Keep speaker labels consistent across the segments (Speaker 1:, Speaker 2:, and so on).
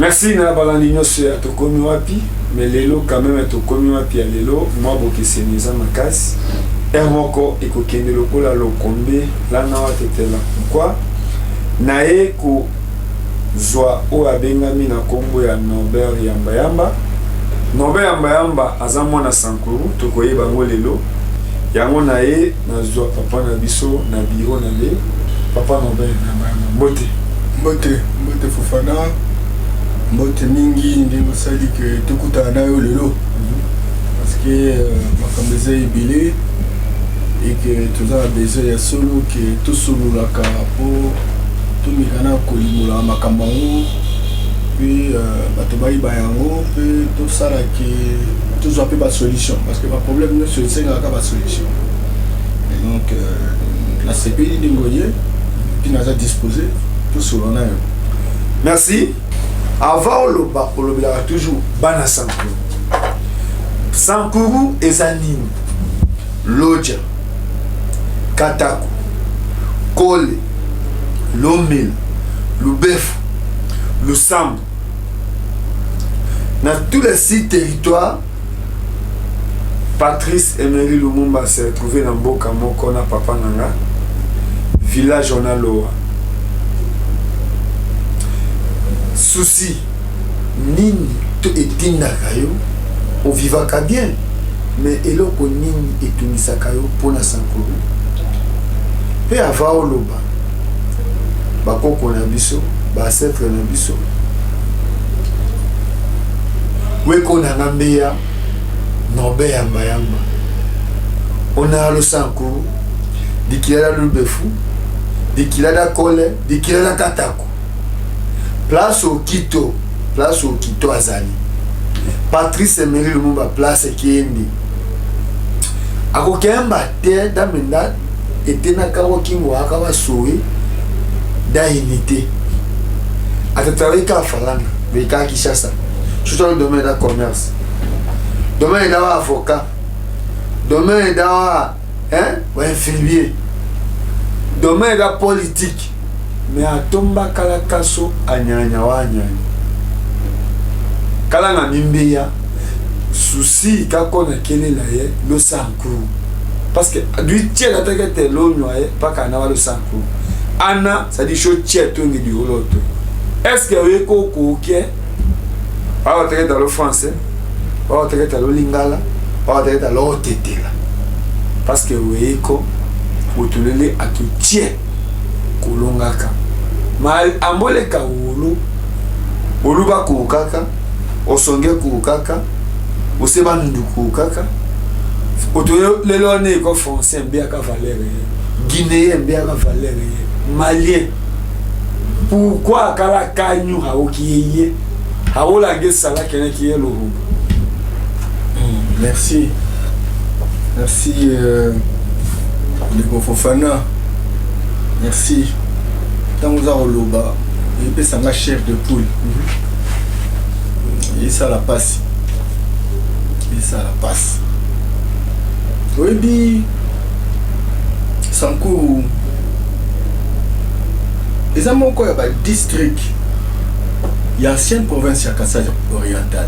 Speaker 1: Merci na balandinyo se atokomi wapi mais lelo quand même atokomi wapi ya lelo moi bokeseniza makasi ermoko ekokende lokola lokombe lana watetela pourquoi naye ko zwa o abengami na kombo ya Norbert Yamba Norbert Yamba aza mwana Sankuru tokoyeba ngo lelo yango naye na zwa papa na biso na biro na le papa Norbert Yamba
Speaker 2: mbote Fofana mbote mingi ndingo sali que tokuta na yo lelo parce que makambo eza ebele et que toza besoin ya solo que tosololaka po tomikana kolimola makambo yango mpe bato bayiba yango mpe tosala ke tozwa mpe basolution parce que baproblème nyonso esengaka basolution et donc la CPI ndingo ye mpe naza disposé tosolola na yo.
Speaker 1: Merci. Avant le bas, on toujours bana Sankuru. Sankuru ezanini, Lodja, Katako, Kole, Lomel, Lubefu, Lusambo. Dans tous les 6 territoires, Patrice Emery Lumumba s'est retrouvé dans Mboka Moko na Papa Nanga, village Onaloa. Souci nini to etindaka yo ovivaka bien mais eloko nini etunisaka yo mpona Sankuru mpe ava oloba bakoko na biso baancêtre na biso weko nanga mbeya Norbert Yamba onalo Sankuru dikilada Lubefu dikilada Kole dikilada Katako place au Quito azali Patrice Emery Lumumba place kiendi akokemba te damenda etena kawo kingo akawa sowe da unité atatawai ka falanga beka Kinshasa surtout le domaine de commerce domaine d'avoir avocat domaine d'avoir infirmier domaine de politique mais atomba kala kaso anyanya wanyanya kala na mimbeya souci kako na kelela ye lo Sankuru parce que du tiers atakete lo nyoye paka na lo Sankuru ana ça dit cho tiers to ngi du holoto est-ce que we ko ko ke pa atakete lo français pa atakete lo lingala pa atakete lo tetela parce que we ko utulele atu tiers kolongaka mal amboleka olu ba kukaka osonge kukaka oseba ndu kukaka otoyo lelo ne ko français mbia ka valeur guinéen mbia ka valeur malien pourquoi kala kanyu haokiye haola ngesala kene kiyelo.
Speaker 2: Merci le Fofana. Merci. Dans aux Loba, il peut s'en chef de poule. Et ça la passe. Oui, bi Sankuru. Les amis encore il y a district. Il y a ancienne province à Kassai oriental.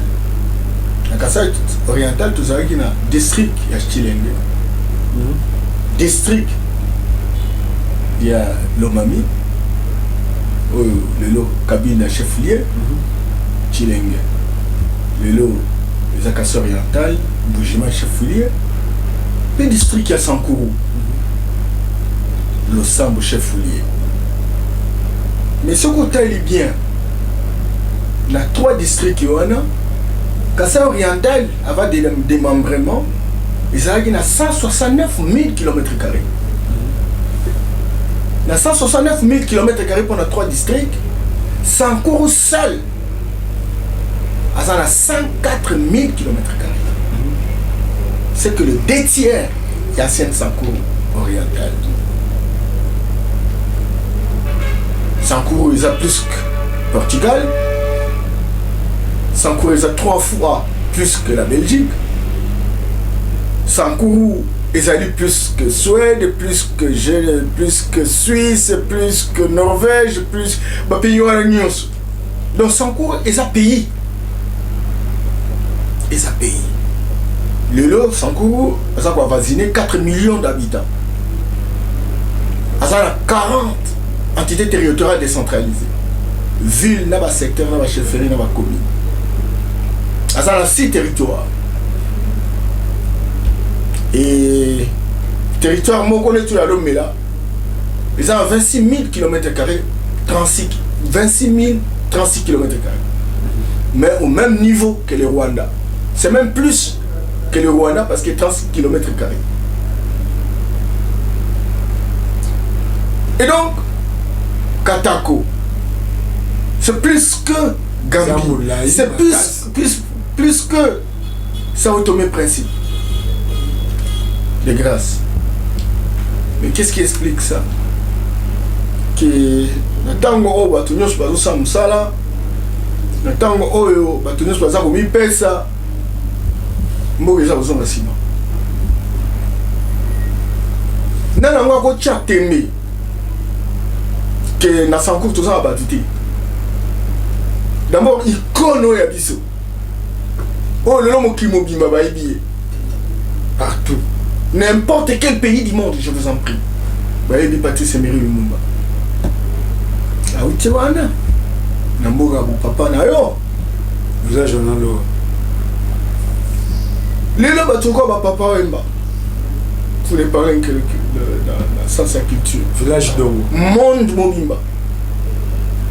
Speaker 2: La Kassai oriental tout ça qui a district il y a Chilenge. District il y a Lomami. Le lot cabine chef-lieu, Chilenge. Le lot les Akassai oriental, Bougima chef-lieu. Le district il y a Sankuru. Le Sambo chef-lieu. Mais ce côté est bien. Il y a 3 districts qui ont Kassai oriental avait des démembrements. Ils ont 169 000 km². Dans 169 000 km² pour nos 3 districts, Sankuru seul a 104 000 km². C'est que le 2 tiers est ancienne Sankuru oriental. Sankuru il a plus que Portugal. Sankuru il a 3 fois plus que la Belgique. Sankuru ils ont plus que Suède, plus que Suisse, plus que Norvège, plus que pays. Donc Sankour est un pays. Et ça pays. Le lot, Sankour, ça va voisiner 4 millions d'habitants. Ça a 40 entités territoriales décentralisées. Ville, n'a pas secteur, n'a pas chefferie, n'a pas commune. Ça a 6 territoires. Et territoire, moi, je connais tout l'homme là. Ils ont 26 000 km², 26 000, 36 km². Mais au même niveau que le Rwanda. C'est même plus que le Rwanda parce que 36 km². Et donc, Katako, c'est plus que Gambie. C'est plus que Sao Tomé Principe. De grâce. Mais qu'est-ce qui explique ça? Que natango o batu nyonso bazosala mosala, natango oyo batu nyonso baza komipesa, mboka eza kozonga nsima. Nani yango akotya tembe ke na Sankour tozala batu te. D'abord icône oyo ya biso oyo lelo mokili mobimba bayebi ye partout. N'importe quel pays du monde, je vous en prie. Bayebi Patrice Emery Lumumba. Ah oui, tu vois, Namboga papa na yo.
Speaker 1: Vous avez journal là.
Speaker 2: Les là, tu vois, papa Wemba. Vous les parlez que dans sa culture.
Speaker 1: Village d'Ongo.
Speaker 2: Monde Mobimba.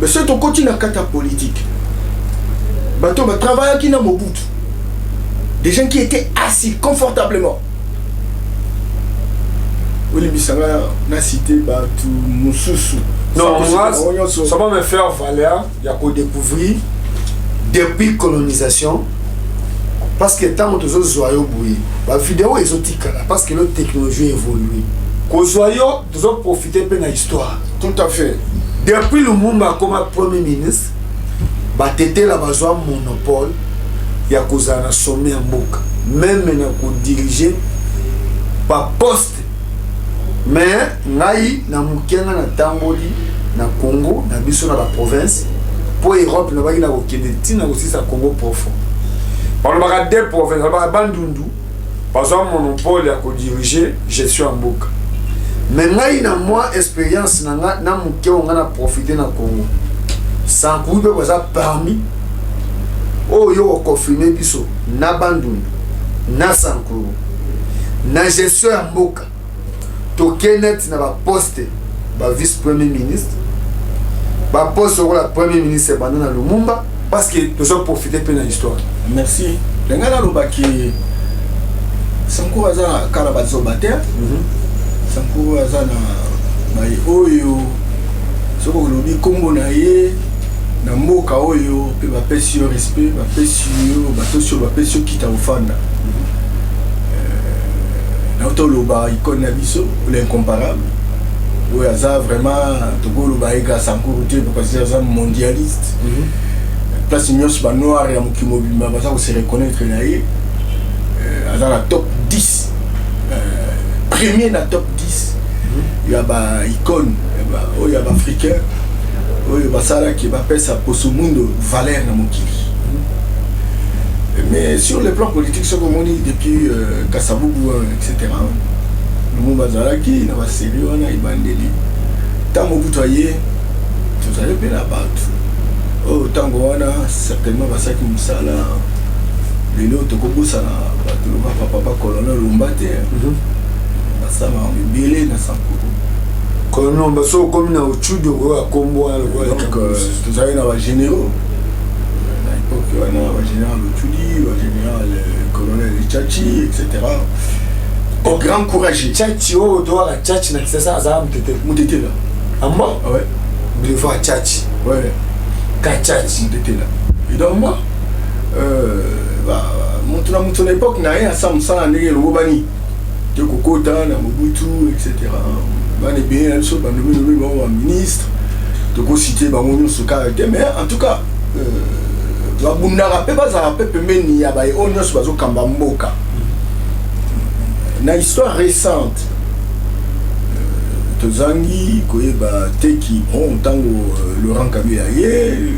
Speaker 2: Mais c'est ton côté dans la politique. Bateau va travailler qui n'a Mobutu. Des gens qui étaient assis confortablement. Oui, Bissanga n'a cité Batu Moussousou.
Speaker 1: Non, moi, ça va me faire valeur, il y a qu'à découvrir depuis colonisation. Parce que tant que les joyaux bouillent, la vidéo exotique parce que la technologie évolue. Qu'aux joyaux, nous avons profité de l'histoire.
Speaker 2: Tout à fait.
Speaker 1: Depuis le Lumumba comme Premier ministre, il la besoin monopole, il y a un sommet en Mboka. Même maintenant, qu'on diriger par poste. Mais ngai na mukenga na tamboli na Congo na biso na la province pour Europe na baki na kokende tina aussi sa Congo profond. Par le deux provinces, ba Bandundu, par exemple monopole ya ko diriger gestion en Mboka. Mais ngai na moi expérience na mukenga na profiter na Congo. Sans couper pour ça parmi yo confirmer biso na Bandundu na Sankuru na gestion en Mboka. Tokenet na ba poste ba vice-premier ministre ba poste sur la premier ministre Bandana Lumumba parce que nous avons profité de l'histoire.
Speaker 2: Merci. Lengana lobaki Sankour aza kala bazo bater. Sankour aza na mai oyo soko lobi kombo na ye na mboka oyo pe ba pesi yo respect ba pesi yo ba tosio ba pesi yo kita ofanda. Nautoloba icône nabiso l'incomparable. Oui, ça vraiment Togoloba ega Sankour parce que c'est mondialiste. Place Nyos ba noir ya mukimobima ba ça se reconnaître là dans la top 10. Premier dans top 10. Il y a ba icône il y a ba africain. Il y a ça là qui va faire sa poso mundo valeur na mukili. Mais sur le plan politique, ce qu'on dit depuis Kassaboubou, etc., nous Bazalaki, nous avons sérieux, on a Ibandeli. Tant que vous voyez, vous allez bien là-bas. Oh, tant que on a certainement ça qui nous a là. Les autres, comme ça, papa colonel Lumbate, ça m'a embellé dans sa cour.
Speaker 1: Colonel Mbasso, comme il a au Tchou de Goa, Combo,
Speaker 2: donc, vous avez un généraux. Il y a le général Otuli, le général colonel Tchachi, etc. Au grand courageux.
Speaker 1: Tchachi, oh, doit la Tchachi, c'est ça, ça a
Speaker 2: été là.
Speaker 1: À moi?
Speaker 2: Ouais.
Speaker 1: Je vais voir Tchachi.
Speaker 2: Ouais.
Speaker 1: Tchachi.
Speaker 2: Était là. Et donc, moi, mon époque n'a rien à ça, à le Wobani. De Kokota, Mobutu, etc. On est bien, on ministre. De citer ce caractère. Mais en tout cas, na histoire récente tozangi koyeba teki bon tango Laurent Kabila ye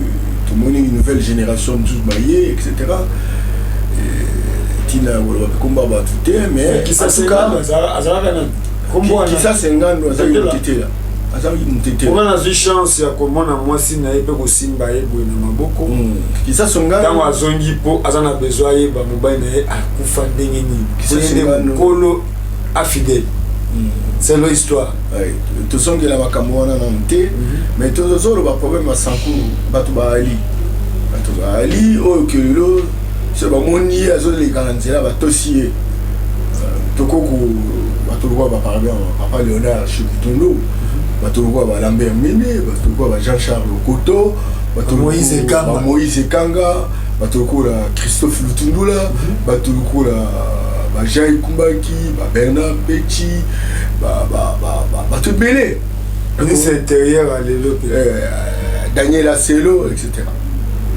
Speaker 2: tomoni une nouvelle génération de maillés, etc. Tina combat battu mais
Speaker 1: qui ça c'est quand
Speaker 2: qui ça c'est ngando azali mutete là azali mutete
Speaker 1: on a eu chance ya komona mwasi na ebe ko simba ebo na maboko
Speaker 2: qui ça son ngando
Speaker 1: tango azongi po azana besoin yeba mobile na akufa ndenge ni
Speaker 2: qui ça c'est ngando
Speaker 1: kolo afidèle. C'est l'histoire.
Speaker 2: Tout ça qui est la makamwana na mté mais tout ça le problème à Sankou batu ba ali o kelelo c'est ba moni azo les garantir ba tosier tokoko batu ko ba parler papa Léonard Chikutondo batu ko ba Lambert Mene batu ko ba Jean-Charles Koto batu Moïse Kanga batu ko la Christophe Lutundula batu ko la Jean Kumbaki Bernard Petit batu belé
Speaker 1: ministre intérieur à l'élo
Speaker 2: Daniel Asselo etc.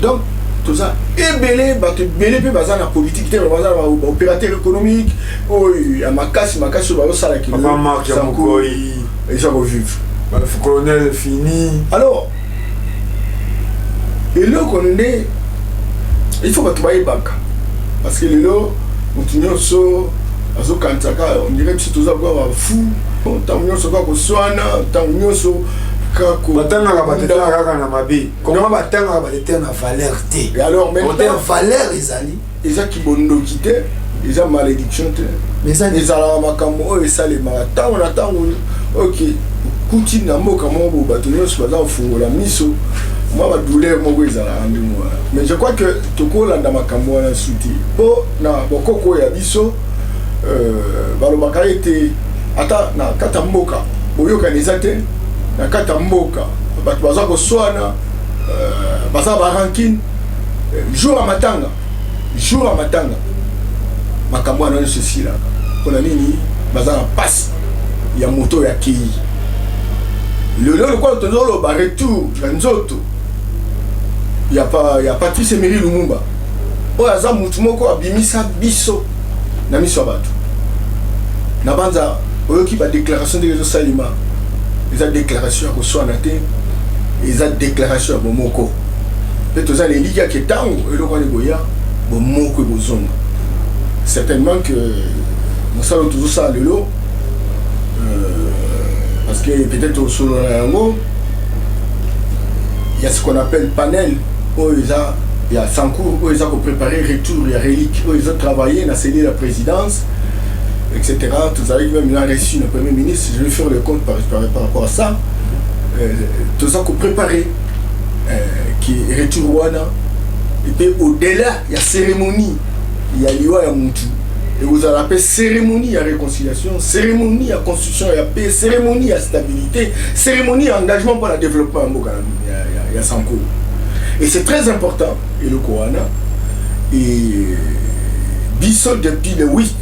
Speaker 2: Donc tout ça et belé batu belé pe baza na politique te baza na opérateur économique oy ya makasi ba sala ki
Speaker 1: papa Marc ya Mokoi
Speaker 2: et ça va vivre
Speaker 1: le colonel fini
Speaker 2: alors et là qu'on est il faut que tu ailles banque parce que là continuons so azo kantaka on dirait que c'est tout ça quoi fou tant mieux so ko soana tant mieux so kako
Speaker 1: batanga ka batela kaka na mabe comment batanga ka batela na valeur té
Speaker 2: et alors même
Speaker 1: valeur ezali
Speaker 2: eza ki bondo kité eza malédiction té
Speaker 1: mais ça
Speaker 2: ezala makambo o esale mata on attend OK kuti na mboka mo bato nyonso baza fungola miso moi ba douleur moko ezala andi moi mais je crois que tokolanda makambo wana suti po na bokoko ya biso balobaka ete ata na kata mboka boyokanisa te na kata mboka bato baza koswana baza barankine jour à matanga makambo wana nyonso esilaka mpona nini baza na pasi ya moto ya kei lelo lokola tozoloba retour ya nzoto ya Patrice Emery Lumumba oyo aza mutu moko abimisa biso na miso ya bato na banza oyoki badéclaration ndenge ezosalima eza déclaration ya koswana te eza déclaration ya bomoko mpe toza na eliki yake ntango eloko wana eboya bomoko ebozonga certainement que mosala oyo tozosala lelo parce que peut-être au solo il y a ce qu'on appelle panel il y a Sankou où ils ont préparé retour il y a relique où ils ont travaillé dans cellule de la présidence etc. Tout ça même là reçu le premier ministre je vais faire le compte par rapport à ça tout ça qu'on préparé qui retour wana et puis au-delà il y a cérémonie il y a liwa ya mutu et vous allez appeler cérémonie à réconciliation, cérémonie à construction et à paix, cérémonie à stabilité, cérémonie à engagement pour le développement il y a Sankou. Et c'est très important, et le Koana, et Bissot depuis le 8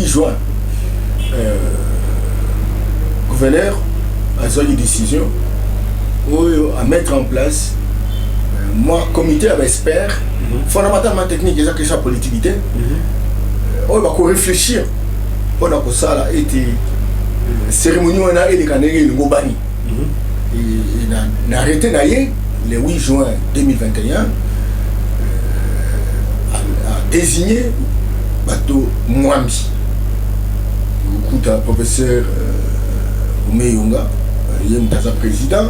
Speaker 2: juin, gouverneur a pris une décision à mettre en place, moi, comité avec expert, fondamentalement technique, déjà que ça politique. On va réfléchir pendant que ça a été cérémonie on a et les ngobani et n'a arrêté d'ailleurs le 8 juin 2021 a désigné bateau Mwambi beaucoup de professeur Omeyonga il est président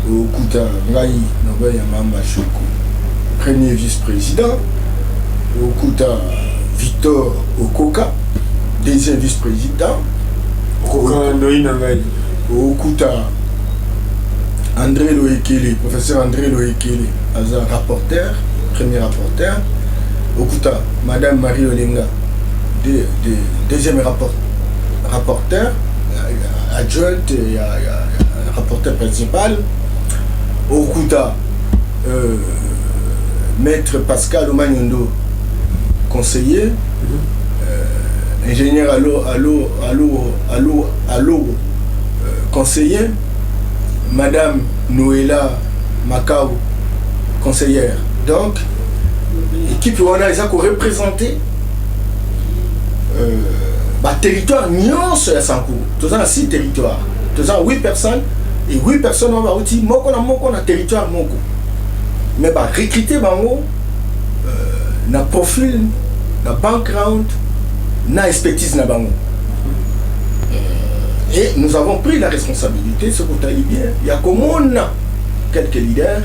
Speaker 2: beaucoup de Ngai Nobel Mamba Choko premier vice-président beaucoup de Victor Okoka, deuxième vice-président. Okuta André Loekele, professeur André Loekele, rapporteur, premier rapporteur. Okuta Madame Marie Olenga, deuxième rapporteur, adjointe et rapporteur principal. Okuta Maître Pascal Omanyondo, conseiller, ingénieur conseiller, Madame Noëlla Macao, conseillère. Donc, l'équipe on a représenté territoire nuance à Sankou. Tout ça 6 territoires. Tout ça 8 personnes et 8 personnes on va aussi moko na territoire moko. mais bah recruter bango na profil na background na expertise na bango. Et nous avons pris la responsabilité, ce que tu as dit bien. Il y a comme on a quelques leaders,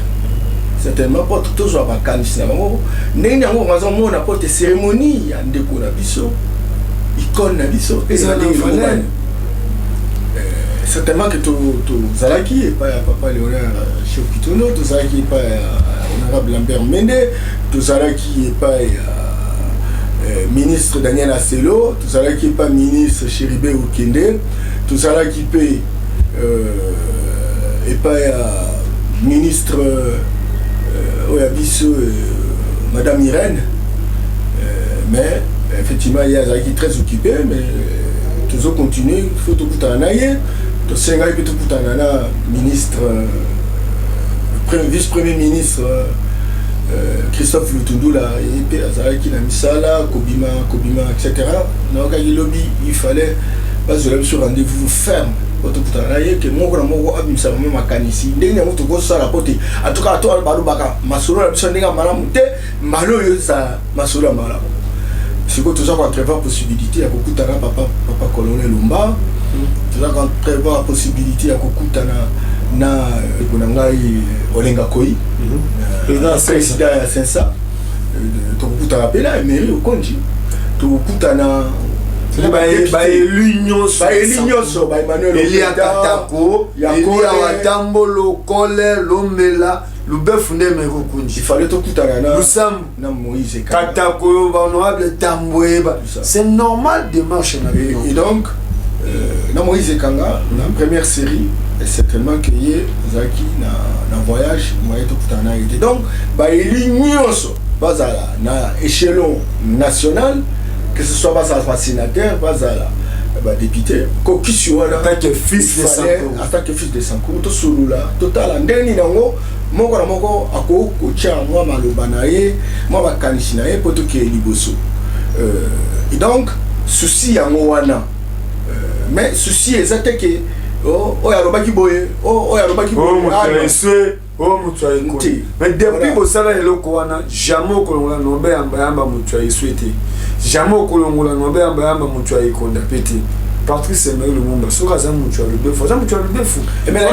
Speaker 2: certainement pas toujours à vacances. Nous avons des cérémonies, il y a des icônes, certainement que tu Zalaki et pas Papa Léonard Chokitono, tu Zalaki et pas Honorable Lambert Mende, tu Zalaki et pas ministre Daniel Asselo, tu Zalaki et pas ministre Chéribé Okende, tu Zalaki et pas ministre Madame Irène, mais effectivement il y a Zalaki très occupé, mais toujours continuer, il faut tout à l'année. Tu sais, il faut tout à l'année, ministre, vice-premier ministre Christophe Lutundu, Zalaki Misala, Kobima, etc. Donc, il fallait pas sur rendez-vous ferme. Que moi je suis même à Kanisi. Je suis la porte. En tout cas, toi, Masolo, je suis malo Masolo Mala. C'est que toujours prévoir la possibilité à beaucoup de papa colonel Lumba. Toujours prévoir la possibilité à beaucoup de na Olenga Koi. Président à Sensa. Tu beaucoup rappelé la mairie au Konji. Tu beaucoup
Speaker 1: l'union sur
Speaker 2: Emmanuel
Speaker 1: Elia Katako, Elia Watambo, Lokole, Lomela, Lubefunde Merokunji.
Speaker 2: Il fallait tout à
Speaker 1: Lusam, Katako, Honorable Tamboueba. C'est normal de marcher.
Speaker 2: Et donc, dans Moïse Kanga, la première série, certainement qu'il y a Zaki dans voyage, donc, l'union sur l'échelon national, que ce soit un sénateur, un député, en
Speaker 1: tant que fils
Speaker 2: de Sankou, tout sous là, total, en dernier nango, moko ako kocha moi malobanaye, moi bakanishinaye poto ke liboso. Et donc souci ya wana. Mais souci exact que ya robaki boye, ya robaki boye.
Speaker 1: Mais depuis que ça est le Koana, jamais qu'on l'a nommé en Bayamba Moutuaï souhaité. Jamais qu'on l'a nommé en Bayamba Moutuaï qu'on a pété. Patrice Emery le monde, sur Razam Moutuaï le bœuf, Razam Moutuaï le bœuf. Mais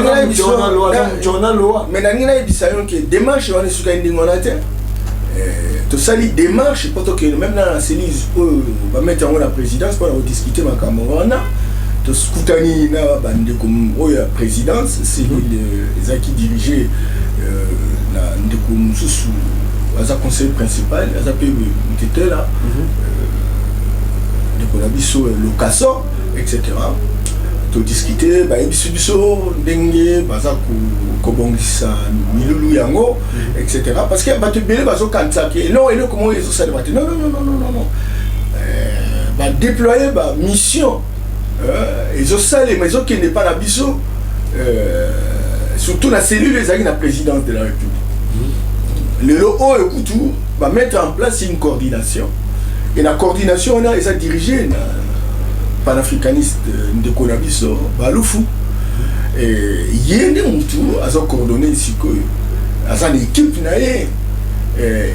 Speaker 1: la loi, mais la Nina Bissayon qui démarche, on est sur une démonate. Tout ça, les démarches, que même dans la cellule, on va mettre en la présidence pour discuter ma camarade. De Skoutani na bande comme la présidence, c'est les qui dirigeaient la sous le conseil principal, les qui étaient là, de Konabiso, l'occasion, etc. To discuter, biso dengue, kobongisa milulu yango, etc. Parce que tu belé bazo kansake, non, et le comment ils ont ça débattu. Non. Déployer mission. Ils ont ça, les maisons qui n'est pas la biseau, surtout la cellule des amis de la présidence de la République. Le haut et Koutou va mettre en place une coordination. Et la coordination, on a dirigé le panafricaniste de Konabiso, Baloufou. Et il y a un coordonné ici, à une équipe.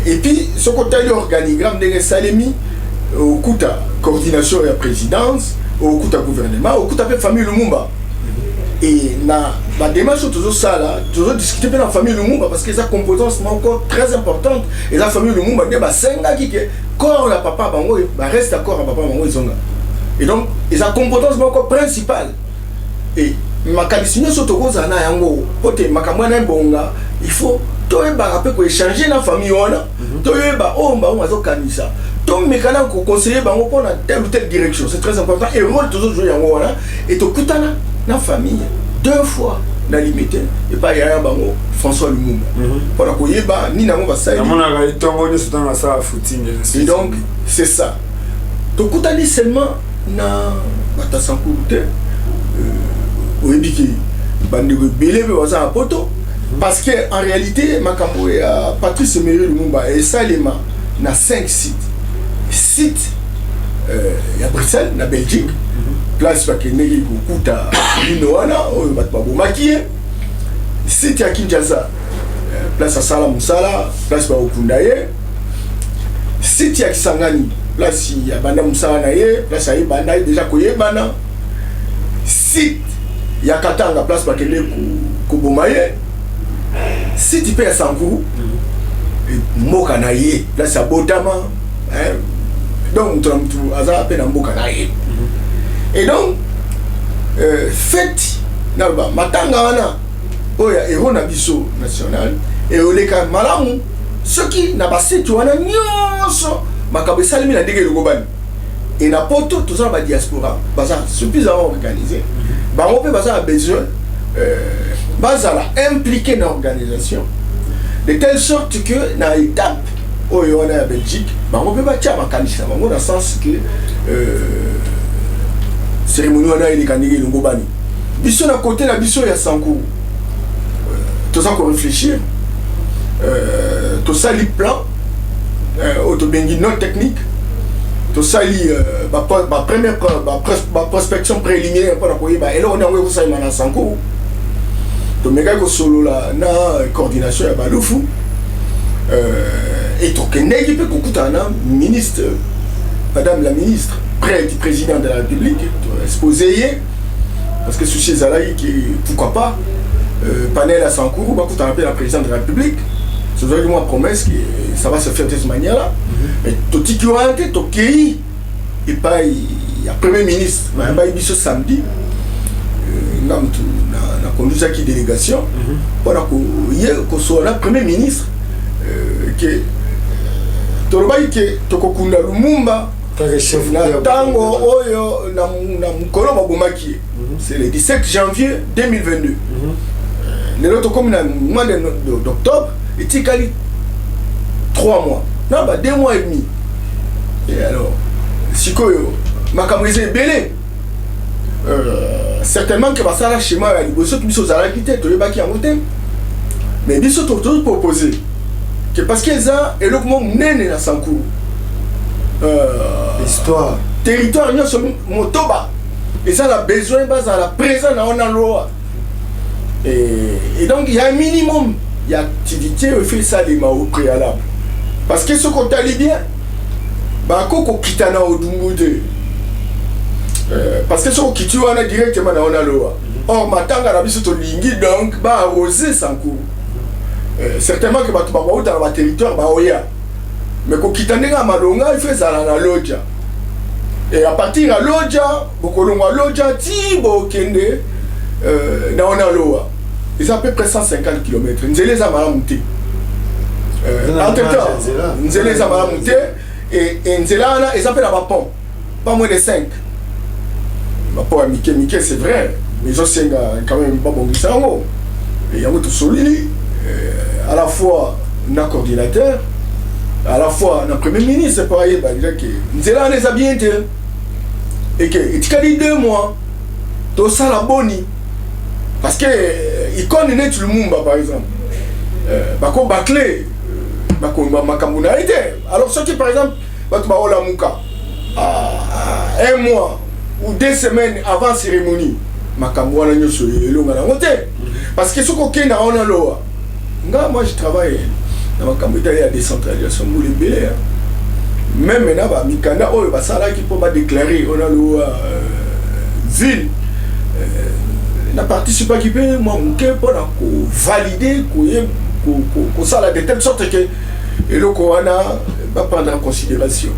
Speaker 1: Et puis, ce côté de l'organigramme de Salemi, au coup de coordination et la présidence, au coup de gouvernement, au coup de la famille Lumumba. Et la démarche toujours ça là, toujours discuter de la famille Lumumba parce que c'est une composante encore très importante. Et la famille Lumumba, c'est un gars qui corps la papa bango, reste d'accord à papa bango ils ont. Et donc, c'est une composante encore principale. Et ma calcine sur tout ça na yango, pote makamwana bonga, il faut toi rappeler que échanger dans la famille ona, toi on va kanisa. Donc, mes canaux conseiller pour telle ou telle direction, c'est très important. Et le rôle toujours jouer en haut, et au Koutana, dans la famille, 2 fois dans limité, et pas Yaya Bango, François Lumumba. Pour la Koyeba, ni Namo Bassaï. Et donc, c'est ça. Donc, Koutani seulement, na Batasankoute, au Ebiki, Bandego Belé, Baza Poto, parce qu'en réalité, Makambo et Patrice Emery Lumumba et Salema, na 5 sites. Site il y a Bruxelles, la Belgique, place parce que Negi Kukuta Linoana, Batbabo Makie, site à Kinshasa,
Speaker 2: place asala musala place bakokunda ye site ya Kisangani place ya banda musala na ye place ya banda déjà koyebana site ya Katanga place bakende koboma ye site pe ya Sankuru mboka na ye place ya Botama donc tu aza pe na mboka na ye et donc fête na ba matanga wana oya héros na biso national et oleka malamu soki na basite wana nyonso makambo esalemi na ndenge elokobani et na poto toza ba diaspora baza suffisamment organisé bango mpe baza na besoin bazala impliqué na organisation de telle sorte que na étape oyo wana ya Belgique bango mpe batia makanisi na bango na sens que cérémonie wana eleka ndenge elokobani biso na côté na biso ya Sankuru toza ko réfléchir tosali plan autobengi note technique tosali première prospection préliminaire pour koyeba eloko nango ekosalema na Sankuru tomekaki kosolola na coordination ya balufu et tokendeki mpe kokutana na ministre madame la ministre près du président de la République exposé ye parce que souci ezalaki pourquoi pas panel à Sankuru bakutana mpe la président de la République c'est vrai que moi promesse que ça va se faire de cette manière là mais totiki wana te tokei epai ya premier ministre mayambai biso samedi ngamtu na conduisaki délégation mpona koye kosola premier ministre ke tolobaki ke tokokunda Lumumba na ntango oyo na mokolo babomaki ye c'est le 17 janvier 2022 lelo tokomi na mois d'octobre etikali 3 mois na ba 2 mois et demi et alors sikoyo makambo eza ebele certainement que basala schéma ya liboso biso ozalaki te toyebaki yango te mais biso toproposé que parce que eza eloko mo monene na Sankuru
Speaker 1: histoire
Speaker 2: territoire nyonso motoba eza na besoin bazala présent na ona loi et donc il y a un minimum d'activité fait ça les au préalable parce que ce qu'on t'a dit bien bako kitana odumbude parce que ce qu'on quitte on a directement dans la loi or matanga na biso to lingi donc ba arroser Sankuru certainement que batu ba dans la territoire ba oya mais ko kitana nga malonga il fait ça na lodja et à partir à lodja bokolonga lodja ti bokende na ona loi ils ont à peu près 150 km. Nous les avons monté. Entre-temps, nous les avons monté et nous les appellent à pont. Pas moins de 5. Pont à Mickey, c'est vrai. Mais ils ont quand même pas bon ça. Et il y a tout solide. À la fois, un coordinateur, à la fois, un premier ministre, c'est pareil. Nous les avons bien été. Et que, tu as dit 2 mois, tout ça la bonne. Parce que il connaît tout le monde par exemple bako baclé bako makamuna été alors ce qui par exemple batu ba ola muka 1 mois ou 2 semaines avant cérémonie makambo wana nyoso elonga na ngote parce que ce qu'on kenda on a loi moi je travaille dans makambo ya décentralisation pour les belé même maintenant ba mikanda oyo basala qui peut pas déclarer on a loi ville na participé à qui peut moi pour valider ça de telle sorte que et le corona va prendre en considération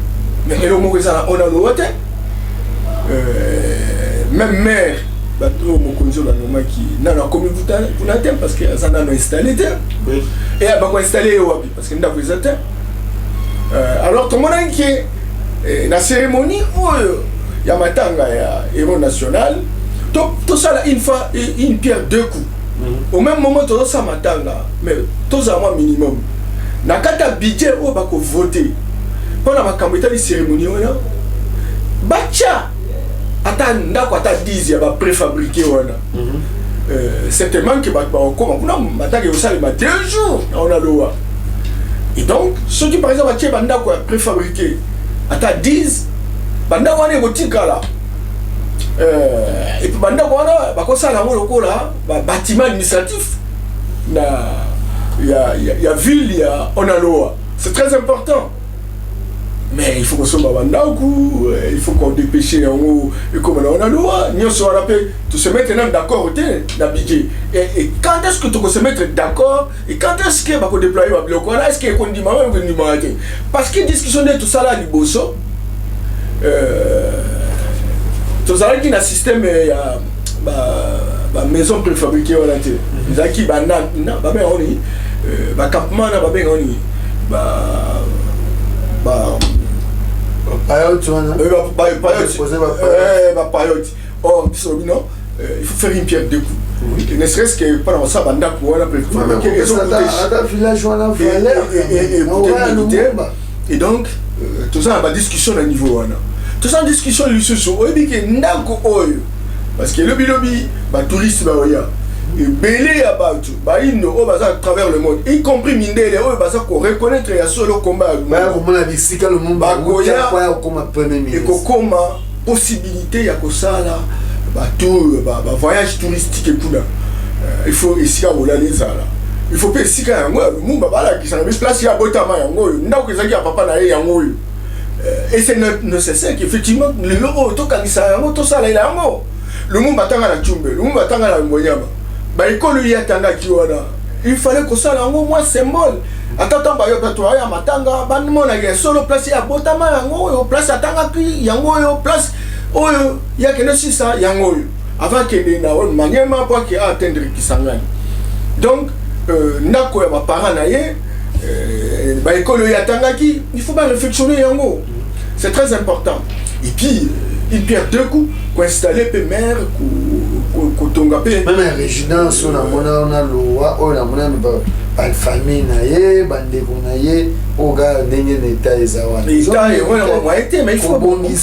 Speaker 2: mais et le mot on a l'autre même maire bateau mon conjo la normal qui n'a la commune vous n'avez parce que ça n'a installé et elle va installer parce que n'a pas été alors tout le monde inquiet la cérémonie où il y a matanga ya héros national tout ça une fois une pierre 2 coups au même moment tout ça matanga mais tout ça moi minimum na kata budget où ba ko voter pendant ma campagne de cérémonie là bacha attends ata 10 ya ba préfabriqué wana certainement que ba comment matanga ça le 2 jours on a loi et donc ceux qui par exemple bacha banda quoi préfabriqué ata 10 banda wana botikala et puis banda wana bakosala ngo lokola bâtiment administratif na il y a ville, il y a Onaloa. C'est très important. Mais il faut qu'on se coup, il faut qu'on dépêche en haut, et comme on a loi, nous se mettre d'accord d'habiter. Et quand est-ce que tu peux se mettre d'accord, et quand est-ce que tu peux déployer le bloc, est-ce qu'il y a un condiment ou un condiment? Parce que discussion de tout ça là, du bosso, tout ça là qui a un système, il y a une maison préfabriquée, il y a qui a un campement, oh, il faut faire une pierre de coups. Ne serait-ce que pendant ça, et donc, tout ça, la discussion à niveau. Tout ça, discussion, parce que le bilobi, touriste, et belé à Bautu, à travers le monde, y compris Mindele, qu'on reconnaître et à solo combat. Et qu'on a possibilité, tout voyage touristique et tout là. Il faut ici à les là. Il faut pas ici à le monde qui s'en place à Botama, et c'est nécessaire qu'effectivement, le logo, tout ça là, il a un mot. Le monde attend à la Tchumbe, le monde attend à la Moyama. Il fallait que ça soit moins symbole. Attends, solo place à Botama, place à Tangaki, yango place, il y a que ça, yango. Avant que les maniement pour qu'il atteindre qui s'engage. Donc, nako ya parents naie, école ya Tangaki, il faut pas réflexionner yango. C'est très important. Et puis, une pierre deux coups, pour installer peu mère,
Speaker 3: même la résidence, on a loi, on a famille, on a l'état
Speaker 2: mais il faut bondir.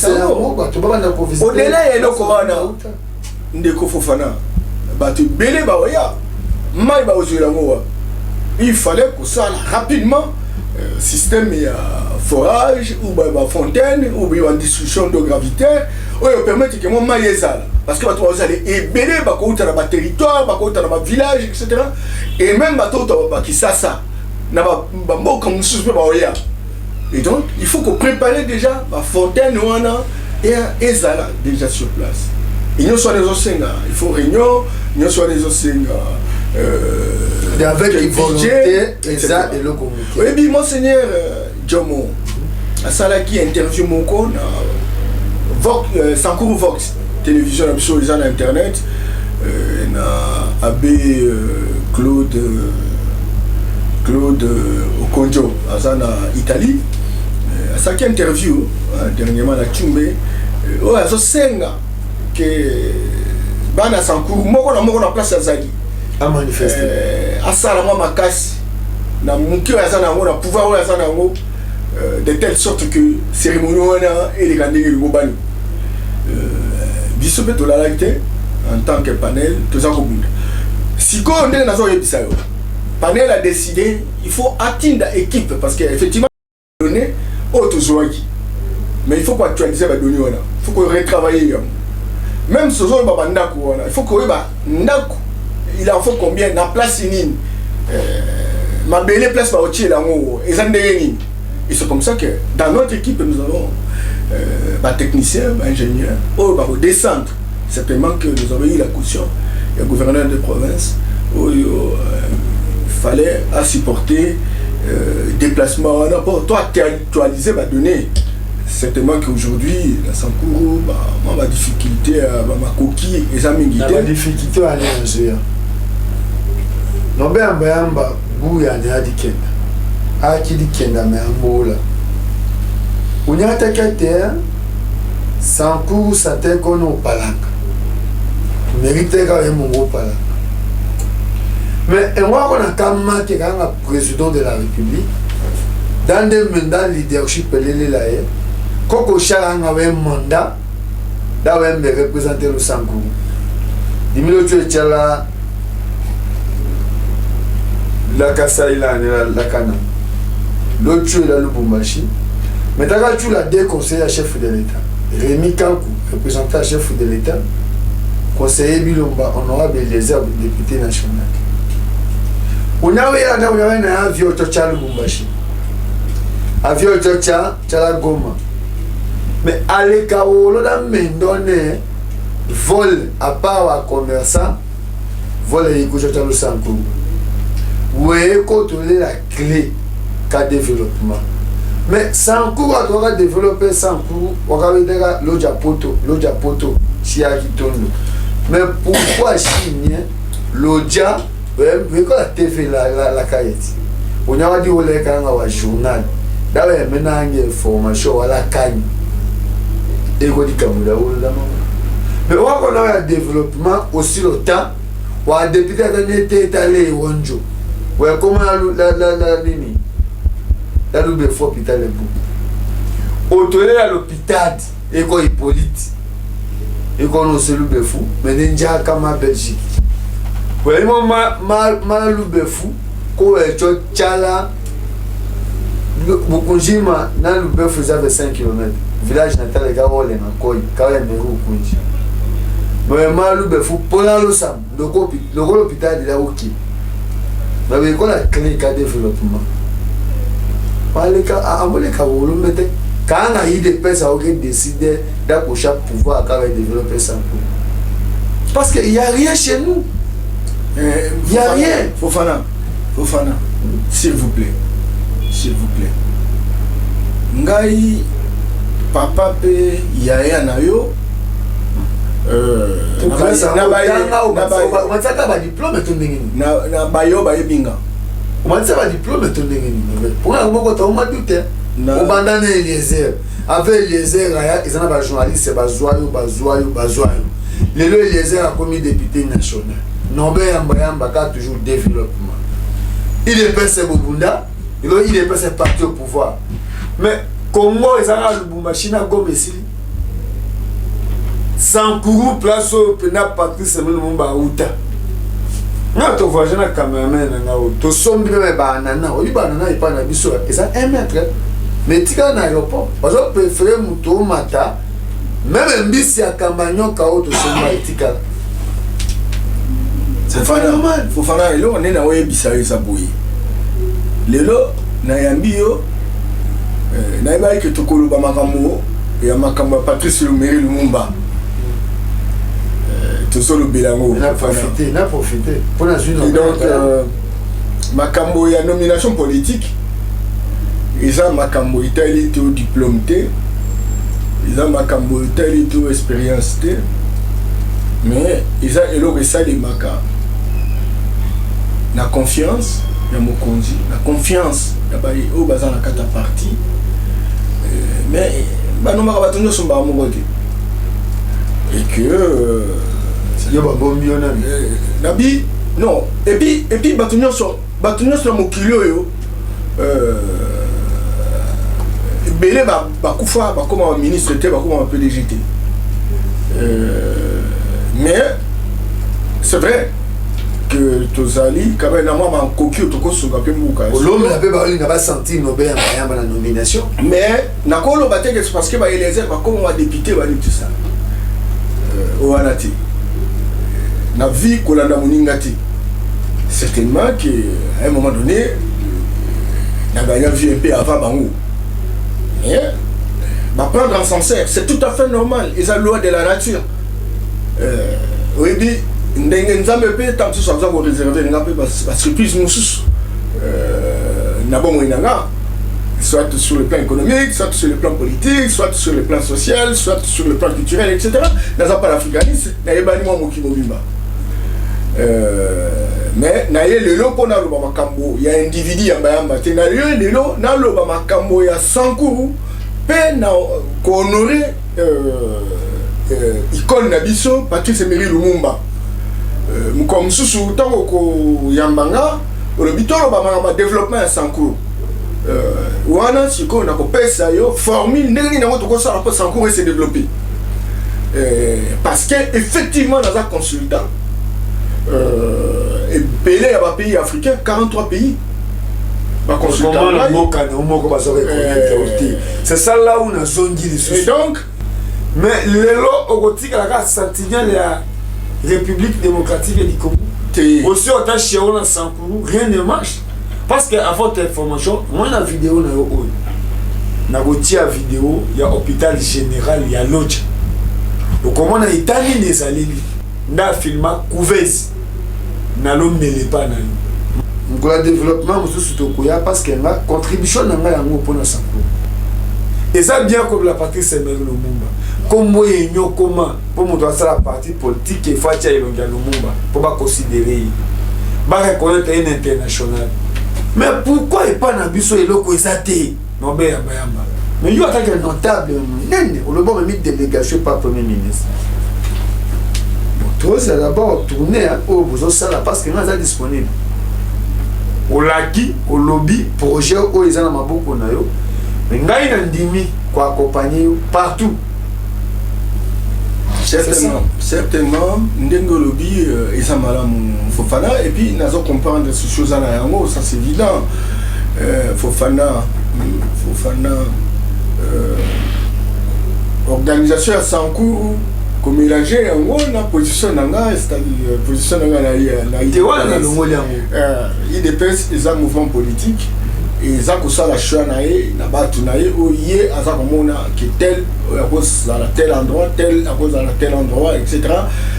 Speaker 2: Au-delà, il y a il fallait que ça rapidement, système forage, ou fontaine, ou une destruction de gravité, ou permettre que moi parce que vous allez ébéler dans le territoire, dans le village, etc. Et même qui ça. Et donc, il faut qu'on prépare déjà la fontaine et Zala déjà sur place. Il y a des océans, il faut réunion, il y a des océans.
Speaker 3: Avec une volonté, et le communiqué.
Speaker 2: Oui, bien, monseigneur Djomo, à Salaki interview mon con, Sankourou Vox, télévision, sur les internet, abbé Claude Okonjo, à Italie, à sa interview, dernièrement la Tchumbe, à Zosenga, que Bana Sankourou, moi on a place à Zali.
Speaker 3: À manifester.
Speaker 2: À ça, ma casse, na mon cœur, à pouvoir, de telle sorte que cérémonie et les grands églises globales. Bissope de la lacté en tant que panel, tout ça comme si on est dans un panel a décidé, il faut atteindre l'équipe parce qu'effectivement, donner autre joie. Mais il faut pas actualiser la donnée. Il faut qu'on retravaille. Même ce jour, il faut qu'on il en faut combien dans place inine ma belle place va au-dessus là et c'est comme ça que dans notre équipe nous avons techniciens, ingénieurs au descendre simplement que nous avons eu la caution et le gouverneur de province où il fallait supporter déplacement toi actualiser ma donnée certainement qu'aujourd'hui la Sankourou ma difficulté ma coquille et ça
Speaker 3: la difficulté à aller en géant non ben bayamba buya ne adikenda akili kenda me ambola unyata kate Sankourou sate kono palaka mérite ka yemungo palaka mais moi on a kama ke kanga président de la République dans des mandats leadership pelele la ye koko charanga we mandat da we me représenter le Sankourou dimilo tu chala
Speaker 1: la Kasaï la Kana. L'autre tu es là le Bumbashi. Mais tu as la deux conseillers chef de l'État. Rémi Kankou, représentant chef de l'État. Conseiller Bilomba, honorable Eliezer, député national.
Speaker 3: unawe anda unawe na avion to cha Lubumbashi avion to cha la Goma mais aleka wolo da mendone vol à part wa commerçant vol et ko cha Lusanku ouais ko to la clé ka développement mais Sanku doit développer Sanku wakabedeka loja poto chia kitondo mais pourquoi Chine loja quand la TV la kayeti on a dit ole kanga wa journal dawe menange information wala kany et ko di kamula wala mais on a un développement aussi le temps wa député d'année étalé wonjo ouais comment la nini la double fois hôpital le bout autolé à l'hôpital et ko Hippolyte et ko no selu befu mais ninja kama Belgique ouais ma lubefu ko echo chala bukunjima na lubefu za 5 km village natal ga wole na koy kawe meru kunji mais ma lubefu pona lo sam loko l'hôpital de la oki na be ko la clinique de développement maleka amoleka wolo mete quand il des personnes qui décident d'accrocher pouvoir à développer ça parce qu'il n'y a rien chez nous. Il n'y a rien.
Speaker 2: Fofana, s'il vous plaît. Ngai, papa pe yaya na yo.
Speaker 3: Na diplôme to ndengeni.
Speaker 2: Na bayo bayebinga.
Speaker 3: Ba diplôme to ndengeni. Pour un moment quand on m'a douté. Au bandane Eliezer. Avec Eliezer, ils en ont journaliste, bazoyo. Le Eliezer a commis député national. Nombe Yamba a toujours développement. Il est passé au Bunda, il est passé parti au pouvoir. Mais Congo, ils ont le Lubumbashi na Gomesili. Sankourou place au Pena Patrice Lumumba Outa. Na to voyage na cameraman na o to sombi me banana, o banana il pas na biso, et ça 1 mètre. Mais tika na aéroport, parce que préférer muto mata, même mbisi ya kambanyo ka o to somba etika.
Speaker 2: C'est pas normal. Fofana elo on est na oyebisa yo saboyi. Lelo na yambi yo na iba ke tokolo ba makambo ya makambo Patrice Lumumba. Tout solo bilango.
Speaker 3: Na profiter. Pour la suite.
Speaker 2: Donc makambo ya nomination politique. Ils ont makambo itali to diplôme té. Ils ont makambo itali to expérience té. Mais ils ont elo ça des makambo. La confiance ya mokonzi, la confiance ya ba o baza na kata parti. Mais ba no makabatonyo somba mokote. Et que
Speaker 3: yo ba bombiona
Speaker 2: nabi non et puis batonyo so mokilio yo belé ba kufa ba comme ministre té ba comme PDG té. Mais c'est vrai que tozali quand même moi man kokio to ko sunga pe muka
Speaker 3: l'homme la pe ba linga ba sentir no be yamba na nomination
Speaker 2: mais na ko lo bateke parce que ba Eliezer ba comme député ba tout ça o anati na vie ko landa moningati certainement que à un moment donné na gagné vie un peu avant bango mais ba prendre en sincère c'est tout à fait normal et la loi de la nature oui dit ndenge nzambe pe tamso saza ko réserver nga pe ba surprise mususu na bon inanga soit sur le plan économique, soit sur le plan politique, soit sur le plan social, soit sur le plan culturel, etc. Dans un panafricanisme, il y a des gens qui mais il y a le lot pour il y a un individu qui a le lot il y a Sankourou pour honorer icône Nabiso, Patrice Emery Lumumba. Comme sous tango yambanga, le bitolo ba développement à Sankourou. Wana siko na ko pesa yo formule ndenge na moto ko sala ko Sankourou s'est développé. Parce que effectivement dans un consultant et Pelé a un pays africain 43 pays.
Speaker 3: C'est ça là où on a zone dit les.
Speaker 1: Et donc mais le lot au gothique la sentinelle la République démocratique du Congo Aussi, on t'a chié on a Sankourou, rien ne marche. Parce que avant votre information, moi la vidéo na yo oyo. Na gotia la vidéo, il y a hôpital général, il y a Lodge. Donc comment on a étalé les allées. Na filma couveuse. Na l'homme ne l'est pas na yo.
Speaker 3: Le développement mususu tokoya parce que la contribution na nga yango pour na Sankourou.
Speaker 1: Et ça bien comme la partie Semer Lumumba. Comme moi et nous comment pour montrer ça la partie politique et Fatia et Lumumba pour pas considérer, pas reconnaître un international. Mais pourquoi il pas na biso et loko ezate non ben yamba.
Speaker 3: Mais il y a un notable nene au bon même délégation par premier ministre. Toi c'est d'abord tourner au besoin ça parce que nous est disponible.
Speaker 1: Au laki, au lobby,
Speaker 3: projet au ezana maboko na yo.
Speaker 1: Mais ngai na ndimi
Speaker 3: quoi accompagner partout.
Speaker 2: Certainement, Ndengo Lobby et Samala Fofana, et puis nous allons comprendre ces choses-là, ça c'est évident. Fofana, organisation à Sankourou, comme mélanger en gros, la position d'Anga, c'est-à-dire position d'Anga, IDPS, ils ont un mouvement politique. Et ça que ça la choix naé na ba tunaé o yé à ça comme on a qui tel à cause à tel endroit tel à cause à tel endroit etc.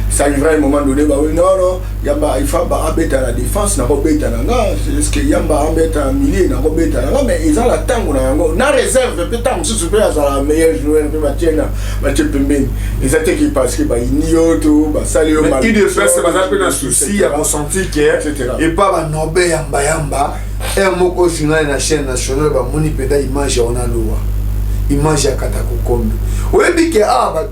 Speaker 2: Ça arrivera un moment donné bah oui non yamba il faut ba abeta la défense na ko beta nanga est-ce que yamba abeta milieu na ko beta nanga mais ils ont la tango na réserve peut-être monsieur super à la meilleure joueur de Matiena Mathieu Pembeni ils étaient qui parce que ba inioto ba salio
Speaker 1: mal il de faire c'est pas un peu un souci à ressentir que
Speaker 3: et pas ba nobe yamba et moko journal na chaîne nationale ba moni peda image on a loa image ya Katakokombe oyebi ke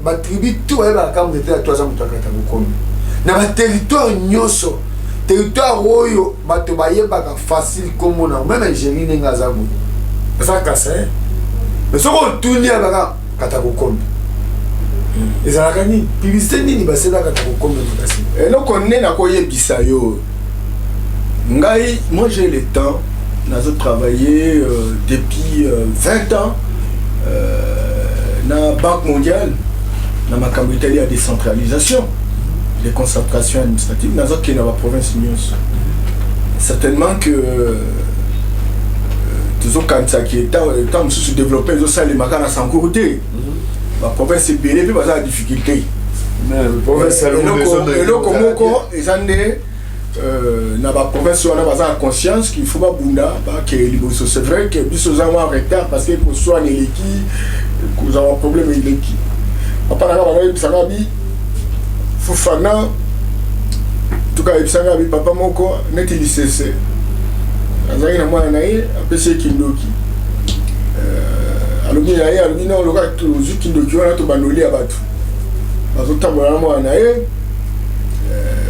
Speaker 3: ba tribu tout ba kambe te 3 ans to Katakokombe na ba territoire nyoso territoire oyo bato bayebaka facile comme na même Algérie nenga zabu
Speaker 1: ça casse
Speaker 3: mais ce qu'on tourne ba Katakokombe ezalaka ni publicité nini basela Katakokombe makasi
Speaker 2: et donc on est na koyebisa yo ngai moi j'ai le temps nous travaillé depuis 20 ans dans la Banque mondiale, dans ma campagne de décentralisation, de concentration administrative, dans la province de Nyos. Certainement que tous les gens qui sont se développer, ils ont les macans à Sankourou. La province est belle, puis ils ont des difficultés.
Speaker 3: Mais la province est
Speaker 2: dans la province, on a conscience qu'il faut pas bunda, c'est vrai que nous sommes en retard parce que pour soigner l'équipe, nous avons un problème avec l'équipe. Après, ça va bien. Fofana, en tout cas, papa moko, net il lycée. Azali na mwana naye, apesi kindoki. Alobi naye, alobi na loka tuzu kindoki wana to banoli ya batu. Bazotambola na mwana naye.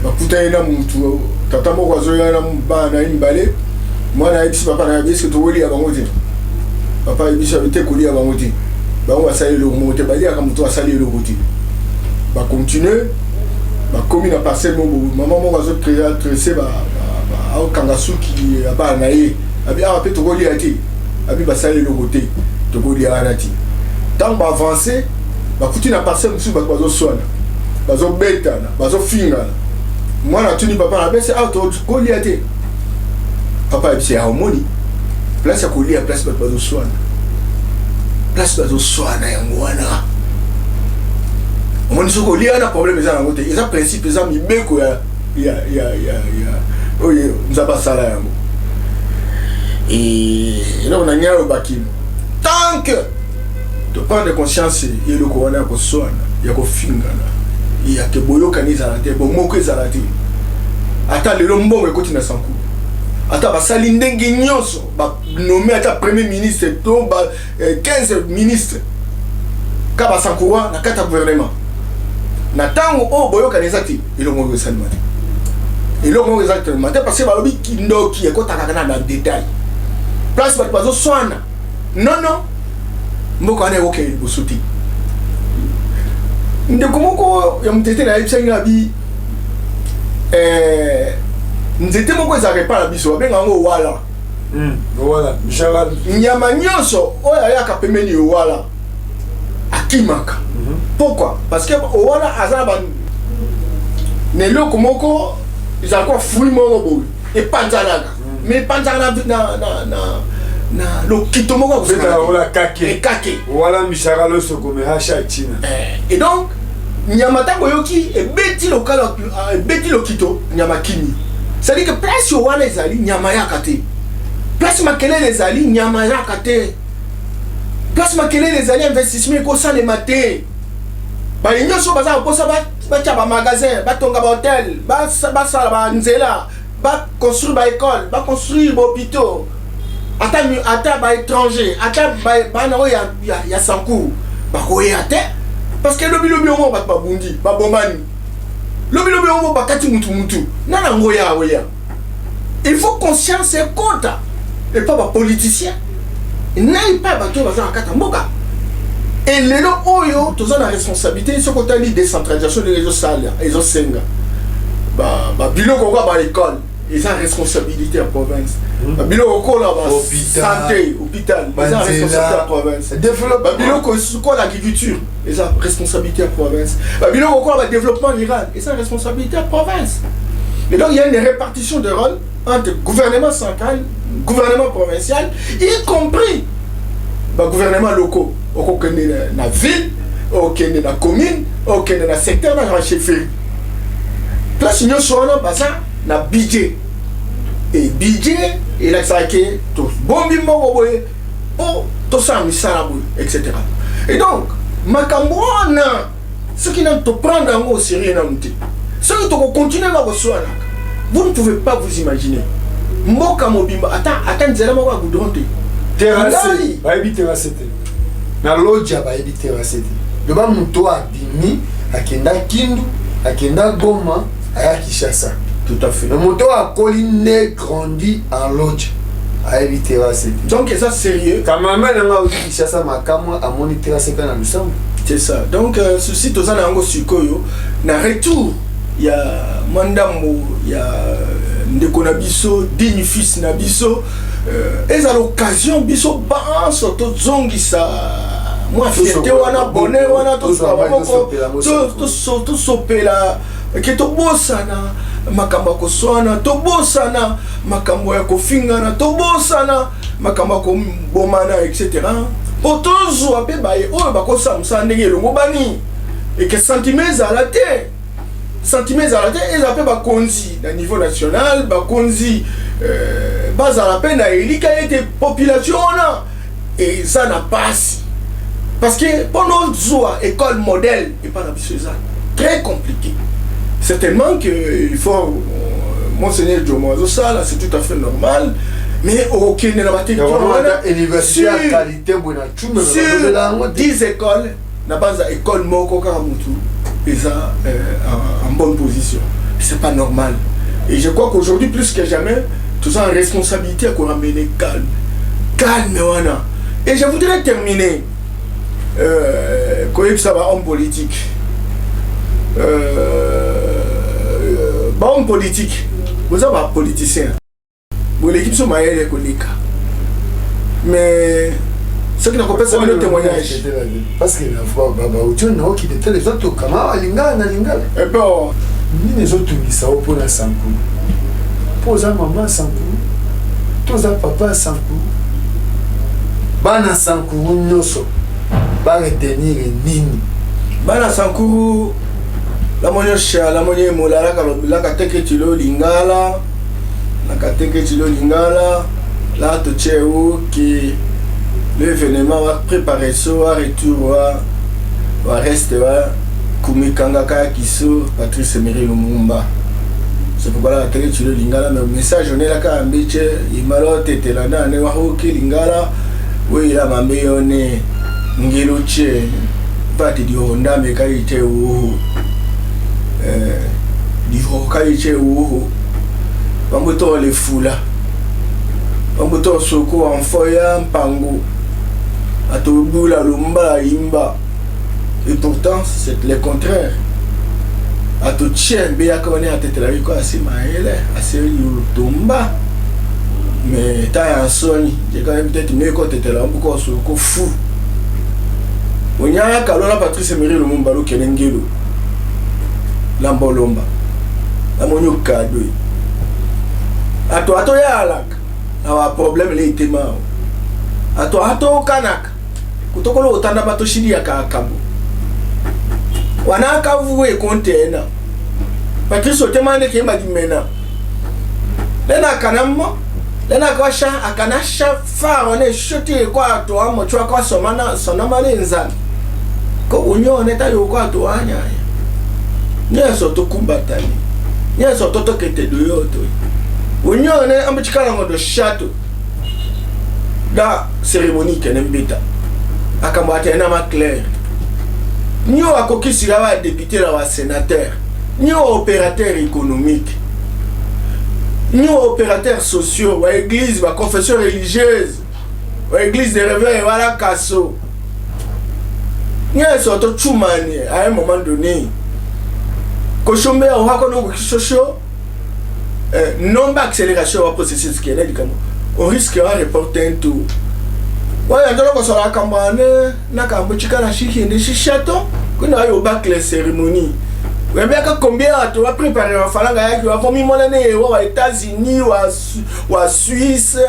Speaker 2: Bakuta ina mutu tata moko azoya na bana imbale mwana yebisi papa na yebisi to woli ya bango te papa yebisi abite koli ya bango te bango asali le monte bali aka mutu asali le côté ba continuer ba komi na parcelle maman moko azo tracer ba au kangasuki aba na ye abi a pe to koli ya te abi basali le côté to koli ya anati tant ba avancer ba kuti na parcelle musu ba bazo swana bazo betana bazo finga moi na tuni papa na c'est auto koliate papa c'est harmonie place ya kolia place bazo soana ya mwana omoni soko kolia na problème za na ngote eza principe za mibeko ya oye nzaba sala yango et là on a nyalo baki tant que de prendre conscience et le corona ko soana ya ko fingana il y a que boyo kanisa la terre bon moko ezala te ata lelo mbongo ekoti na Sankourou ata basali ndenge nyonso ba nommé ata premier ministre to ba 15 ministres ka ba Sankourou na kata gouvernement na tango o boyo kanisa te elongo ezali mate elongo ezali mate parce que balobi kindoki ekotaka kana na détail place ba bazo swana non mboko ana ekoke bosuti ndeko moko ya mutete na yebisanga bi nzete moko ezaka pa na biso babenga yango wala
Speaker 1: wala michala
Speaker 2: nyama nyonso oyo ayaka pembeni wala akimaka pourquoi parce que wala aza ba neloko moko ils ont quoi fruit mon et panzana mais panzana na lo kito mo ko
Speaker 1: feta wala kake
Speaker 2: kake
Speaker 1: wala mishara lo sokome hacha china
Speaker 2: et donc nyama tango yoki e beti lokala e beti lokito nyama kini ça dit que place yo wana ezali nyama ya kate place makelele ezali nyama ya kate place makelele ezali investissement ko sale maté ba nyonso baza ko sa ba tia ba magasin ba tonga ba hôtel ba sala ba nzela ba construire ba école ba construire ba hôpitaux ata ba étranger ata ba na ya sankou ba koye ate parce que lobi on va pas bundi ba bomani lobi on va kati mutu nana ngoya oya il faut conscience et compte et pas ba politicien n'aille pas ba to baza kata mboka et lelo oyo toza na responsabilité ce côté li décentralisation des réseaux sales et senga ba biloko kwa ba école ils ont responsabilité à province. Bilo ko la santé, hôpital, ils ont responsabilité à province. Développement. Bilo ko l'agriculture, ils ont responsabilité à province. Bilo ko la développement rural, ils ont responsabilité à province. Et donc il y a une répartition de rôles entre gouvernement central, gouvernement provincial, y compris gouvernement locaux. Au Kenya na ville, au Kenya na commune, au Kenya na secteur na chefferie. Place nous sommes na budget et budget il a saqué tout bon bimbo pour tout ça etc. Et donc makambona ce qui n'a te prendre en sérieux ce qui te continuer à recevoir vous ne pouvez pas vous imaginer mboka mobimba attends nzela moko agudronte
Speaker 1: terrasse ba terrasse na loja ba terrasse le ba muto abimi akenda Kindu akenda Goma aya Kinshasa.
Speaker 2: Tout à fait.
Speaker 1: Le moto a colliné grandi en lodge à éviter terrasse.
Speaker 2: Donc ça sérieux.
Speaker 1: Quand maman n'a aussi Kinshasa makamo a moni terrasse quand nous sommes.
Speaker 2: C'est ça. Donc ceci tous en ango sukoyo na retour il y a Mandambo, il y a Ndeko Nabiso, Digne fils Nabiso et à l'occasion biso ba soto zongisa moi fierté wana bonheur wana tout ça tout sopela que to bosana makamba ko swana to bosana makambo ya kofingana to bosana makamba ko bomana etc. Otozo ape baye oyo bakosa musandenge longo bani et que sentiments à la terre et ape bakonzi na niveau national bakonzi baza la peine à elika était population na et ça n'a pas parce que pendant zoa école modèle et pas la bisoza très compliqué. Certainement qu'il faut Monseigneur Djomozo ça là c'est tout à fait normal mais aucun n'a pas été
Speaker 1: université à qualité bonne
Speaker 2: sur 10 écoles n'a pas école moko karamutu et ça en bonne position c'est pas normal et je crois qu'aujourd'hui plus que jamais tout ça en responsabilité à qu'on ramener calme wana et je voudrais terminer quand ça va homme politique homme politique, vous avez un politicien, vous l'équipe sur Maël et Kolika. Mais ce qui n'a pas c'est le témoignage.
Speaker 1: Parce que la fois, tu n'as qui était les autres camarades, Lingala.
Speaker 2: Et bon,
Speaker 1: ni les autres, ils sont pour la Sankou. Pose à maman Sankou, tous à papa Sankou. Bana Sankou, Nyoso, va retenir Nini.
Speaker 2: Bana Sankou. La monnaie molala la kateke tilo lingala là to cheo qui l'événement va préparer ça retour va rester va kumikanga kaya kiso Patrice Emery Lumumba c'est pourquoi la kateke tilo lingala mais message on est là ka ambiche imalo tetela na ne wa hoki lingala oui la mameyone ngeloche pati di honda me kaite wo livre kaiche uhu bambuto le fula bambuto soko en foya mpango atobula lumba imba et pourtant c'est le contraire ato tchembe yakone atetela biko asimaele aseri tomba mais ta ya soni je quand même peut-être mieux quand tetela mbuko soko fou onya kalona Patrice Emery Lumumba lo kenengelo Lambolomba amoni okado ato yalaka awa problème le itema ato kanaka kutokolo otanda bato shidi ya kakabu wanaka vuwe kontena Patrice otemane kemba dimena lena kanamo lena kwasha akanasha fa one shoti kwa to amo chwa kwa sonama lenza ko unione ta yo kwa to anya nyeso to kumbatani nyeso to kete do yoto unione amchikala ngodo shato da cérémonie kenembita akambata na ma clair nyo akokisi la wa député la wa sénateur nyo opérateur économique nyo opérateurs sociaux wa église wa confession religieuse wa église de réveil wala kaso nyeso to chumani à un moment donné ko chombe o hakono ko socio non accélération au processus qui est là on risque de reporter un tout. Ouais, donc on sera campagne, na kambuchika na shiki de chichato, kuna yo bac les cérémonies. Ouais, bien que combien tu vas préparer un falanga yaki wa fomi monene aux États-Unis ou à Suisse,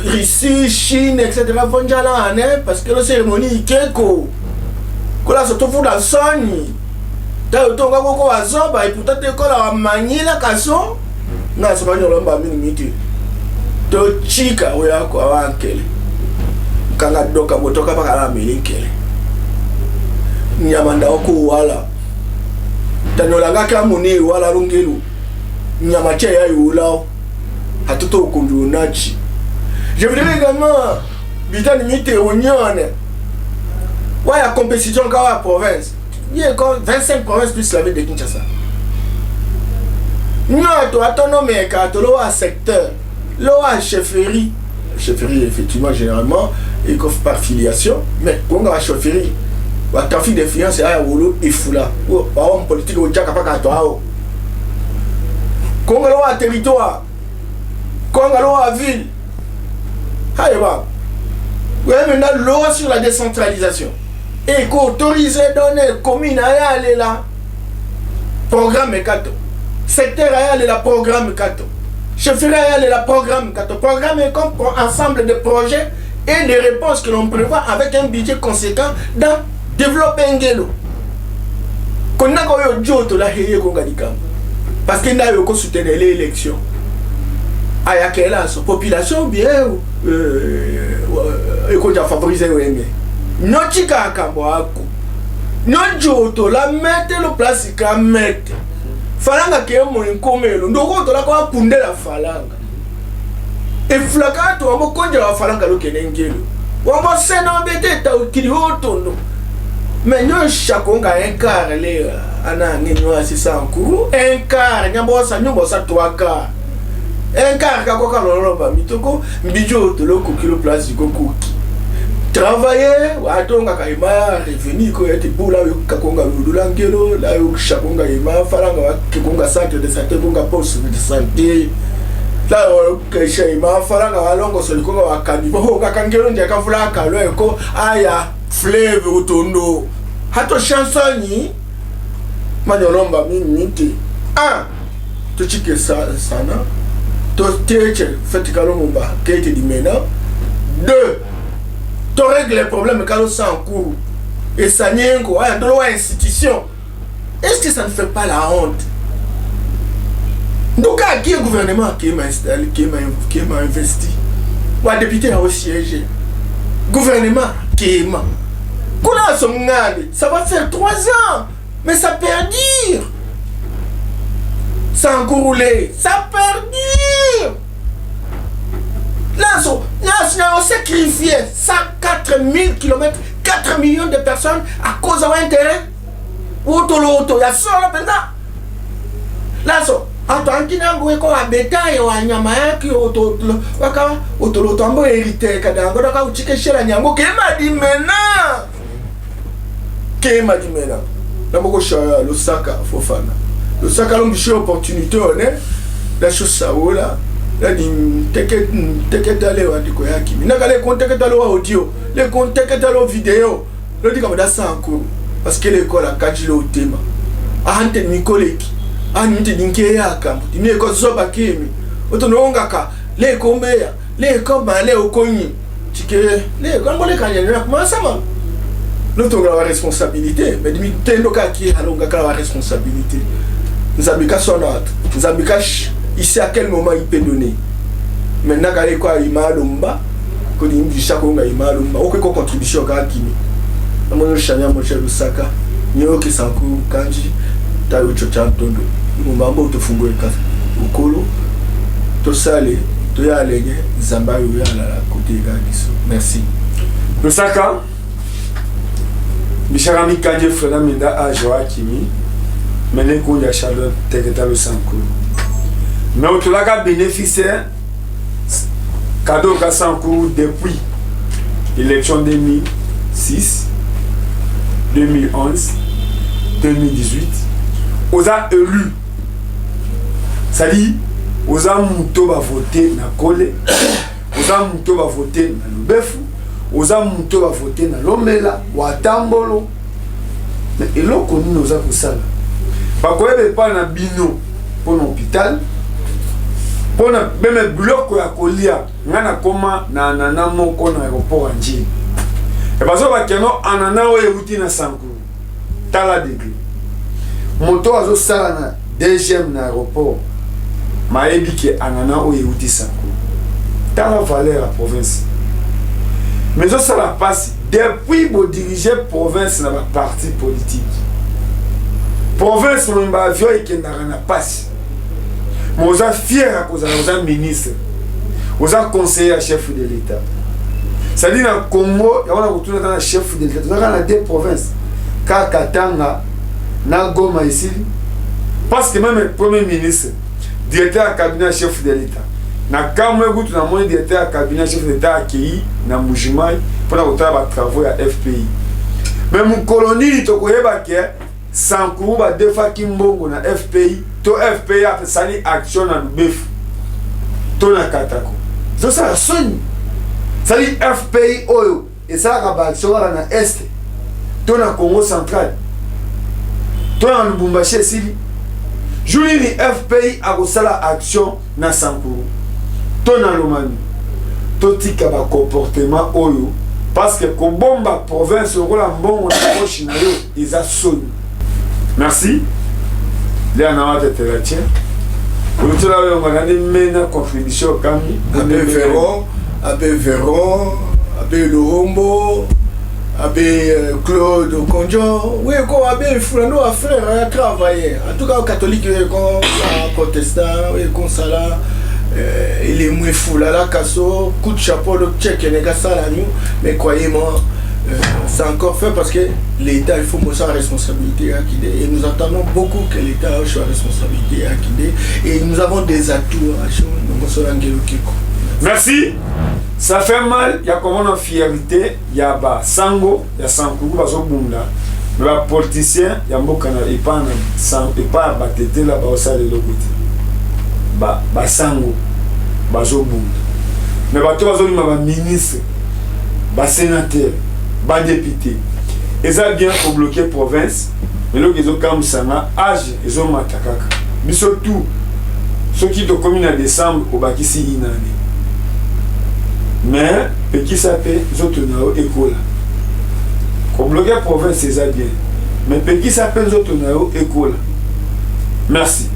Speaker 2: Russie, Chine, etc. Bonjala né parce que la cérémonie keko. Kola surtout pour la soni. Ta utonga koko azoba et pourtant te kola manila kaso. Na sabanya lomba minimiti to chika oya ko awankele kanga doka motoka paka la milikele nyama ndako wala tanolanga kamuni wala lungelu nyama che ya yula hatuto kundu nachi. Je voudrais également bitani mite onyone waya compétition kawa province il y a 25 provinces plus la ville de Kinshasa. Non, toi, autonome, quand l'eau a secteur, l'eau a chefferie, effectivement, généralement, et par filiation, mais quand on a chefferie, le trafic de finances, c'est un rouleau et foula. Par exemple, politique, on a pas quand on a territoire, quand on a ville, vous avez maintenant l'eau sur la décentralisation. Et qu'on autorise donner commune à aller là, programme et cadeau. Secteur réel et la programme 4. Chef réel et la programme 4. Programme est comme ensemble de projets et de réponses que l'on prévoit avec un budget conséquent dans développer un guélo. Qu'on a eu d'autres là, parce qu'il n'a eu qu'à soutenir les élections. À laquelle la population bien et qu'on a favorisé le M. Notika Kamboako. Notre la mettre le place qu'à mettre. Falanga ke mo inkomelo ndoko to la kwa pundela falanga e flaka to mo konja wa falanga lo kenengelo wa mo sena bete ta ukili otondo menyo shakonga enkara le ana nginyo asisa nkuru enkara nyambo sa toaka enkara ka kwa lolo ba mitoko mbijo to lo kokilo place ko kuki travailler watonga kaima revenu ko yete bula yo kakonga lulula ngelo la yo shakonga ima faranga wa kikonga centre de santé konga poste de santé la yo kesha ima faranga wa longo solikonga wa kanibo ho kakangelo ndia kavula kalo eko aya fleuve utondo hato chansoni manyolomba miniti to chike sana to teche fetikalo mumba kete dimena 2 tu règles les problèmes quand on s'en cours. Et ça n'y est quoi, dans l'institution. Est-ce que ça ne fait pas la honte? Donc, qui est le gouvernement qui m'a installé, qui m'a investi? Ou un député a aussi siégé. Gouvernement qui m'a. Ça va faire 3 ans. Mais ça perdure. Ça encourlé. Ça perdure. Là, on a sacrifié 104 000 km, 4 millions de personnes à cause de l'intérêt. Auto, il y a ça là maintenant. Là, en tant qu'il y a un bétail, il y a un auto, hérité, kadango, daka uchike shela nyango, kema di mena. Namoko shaya, le saka, fofana. Le saka, l'homme de opportunité, on est, la chose ça, là. Là, teke aller wa diko yaki. Minaka les contacts dans l'audio, les contacts dans la vidéo. Le dit comme ça en cours parce que l'école a cadré le thème. ahante nikoleki anite dinkeyaka tine ko zoba kimi otonongaka le kombeya le koma le okonyi tike le kambole kanyana masama l'autre la responsabilité mais dimi tendo ka ki alonga ka la responsabilité nous abika sonat nous abika ici à quel moment il peut donner maintenant ka quoi imalumba ko di chaque nga imalumba o ko contribution ka kimi amono shanya mo chelu saka nyo ki sanku kanji ta ucho chantondo mumambo to fungwe ka ukolo to sale to ya lege zamba yo ya la côté ga biso merci
Speaker 1: le saka Bicharami Kanje Freda Minda a Joakimi, Mene Kouya Charlotte Tegeta le Sankou. Mais au Tolaka bénéficiaire, cadeau à Sankou depuis l'élection 2006, 2011, 2018, aux a élus. Ça dit, aux a mouto va voter na Kole, aux a mouto va voter na Lubefu, oza muto va voter na lomela wa tambolo mais eloko nini oza kosala bakoyebe pa na bino mpona hôpital mpona meme biloko ya kolia nga na koma na anana moko na aéroport ya njini e bazo bakeno anana oyo euti na Sankuru tala degré moto azosala na deuxième na aéroport mayebi ke anana oyo euti Sankuru tala valeur ya province. Mais ça la passe depuis que vous dirigez province dans la parti politique. Province, on a vu qu'il n'y a pas. Mais vous êtes fiers à cause de vos ministres. Vous êtes conseiller à chef de l'État. C'est-à-dire dans le Congo, il y a retourné dans le chef de l'État. Vous avez deux provinces. Katanga, Nagoma ici. Parce que même le premier ministre, directeur du cabinet chef de l'État. Na kamwe gutu na moni directeur ya cabinet chef d'État accueilli na Mujimai pour na kotala ba travaux ya FPI. Mais mu colonie to koyeba ke Sankuru ba defa kimbongo na FPI to FPI a sali action na Lubefu to na Katako. So ça sonne. Sali FPI oyo et ça ka action na Est to na Congo central. To na Lubumbashi sili. Juli ni FPI a kosala action na Sankuru. Tona lomani totika ba comportement oyo parce que ko bomba province okola mbongo na poche na yo iza soni. Merci Léa na wate telatia ulitola yo ngani mena contribution kami
Speaker 2: abe Véron abe Lorombo abe Claude Konjo oui ko abe Fulano a frère a travaillé en tout cas catholique ko protestant oui comme ça là. Il est moins fou là, Kasso, coup de chapeau, le tchèque, il y a ça là, mais croyez-moi, c'est encore fait parce que l'État, il faut montrer sa responsabilité à Kidé. Et nous attendons beaucoup que l'État ait sa responsabilité à Kidé. Et nous avons des atouts à Chou, donc on se rend Kiko.
Speaker 1: Merci. Ça fait mal, il y a comment une fierté, il y a ba Sango, il y a Sankuru, Bazobunda. Mais les politiciens, il y a Mbokana, et pas Batete là, Baosa de l'autre. Ba Sango bazobunda mais bato bazolima ba ministre ba sénateur ba député eza bien pour bloquer province mais lo kezo kamsanga âge ezo matakaka biso tout ceux qui to commune en décembre au bakisi inane mais petit sapé zotonao école pour bloquer province eza bien mais petit sapé zotonao école merci.